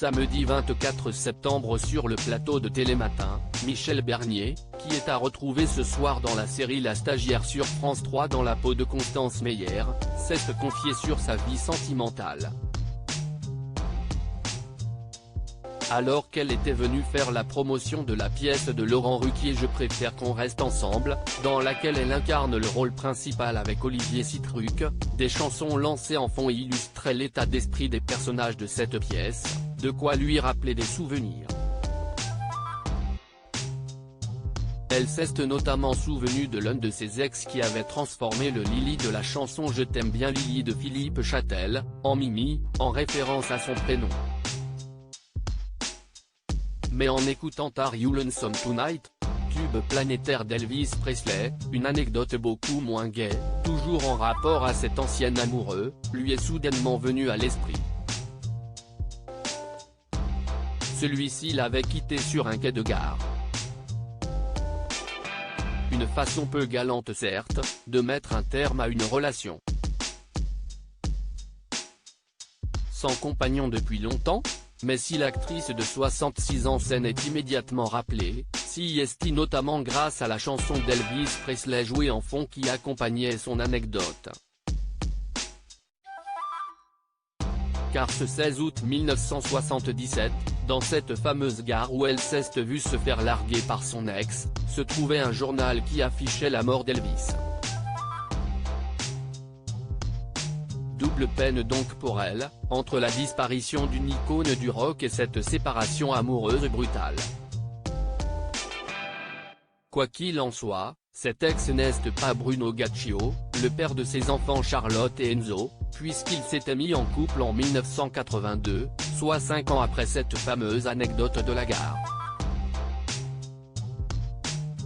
Samedi 24 septembre sur le plateau de Télématin, Michel Bernier, qui est à retrouver ce soir dans la série La Stagiaire sur France 3 dans la peau de Constance Meyer, s'est confié sur sa vie sentimentale. Alors qu'elle était venue faire la promotion de la pièce de Laurent Ruquier Je préfère qu'on reste ensemble, dans laquelle elle incarne le rôle principal avec Olivier Sitruk, des chansons lancées en fond illustraient l'état d'esprit des personnages de cette pièce, de quoi lui rappeler des souvenirs. Elle s'est notamment souvenue de l'un de ses ex qui avait transformé le Lily de la chanson Je t'aime bien Lily de Philippe Châtel, en Mimi, en référence à son prénom. Mais en écoutant Are You Lonesome Tonight, tube planétaire d'Elvis Presley, une anecdote beaucoup moins gaie, toujours en rapport à cet ancien amoureux, lui est soudainement venue à l'esprit. Celui-ci l'avait quitté sur un quai de gare. Une façon peu galante certes, de mettre un terme à une relation. Sans compagnon depuis longtemps ? Mais si l'actrice de 66 ans s'en est immédiatement rappelée, s'y est notamment grâce à la chanson d'Elvis Presley jouée en fond qui accompagnait son anecdote. Car ce 16 août 1977, dans cette fameuse gare où elle s'est vue se faire larguer par son ex, se trouvait un journal qui affichait la mort d'Elvis. Double peine donc pour elle, entre la disparition d'une icône du rock et cette séparation amoureuse brutale. Quoi qu'il en soit, cet ex n'est pas Bruno Gaccio, le père de ses enfants Charlotte et Enzo, puisqu'ils s'étaient mis en couple en 1982, soit 5 ans après cette fameuse anecdote de la gare.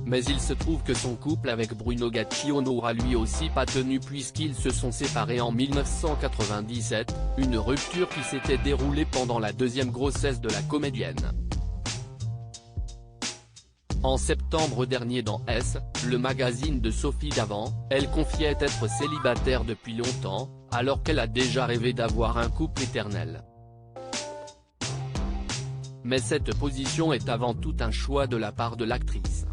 Mais il se trouve que son couple avec Bruno Gaccio n'aura lui aussi pas tenu puisqu'ils se sont séparés en 1997, une rupture qui s'était déroulée pendant la deuxième grossesse de la comédienne. En septembre dernier dans S, le magazine de Sophie Davant, elle confiait être célibataire depuis longtemps, alors qu'elle a déjà rêvé d'avoir un couple éternel. Mais cette position est avant tout un choix de la part de l'actrice.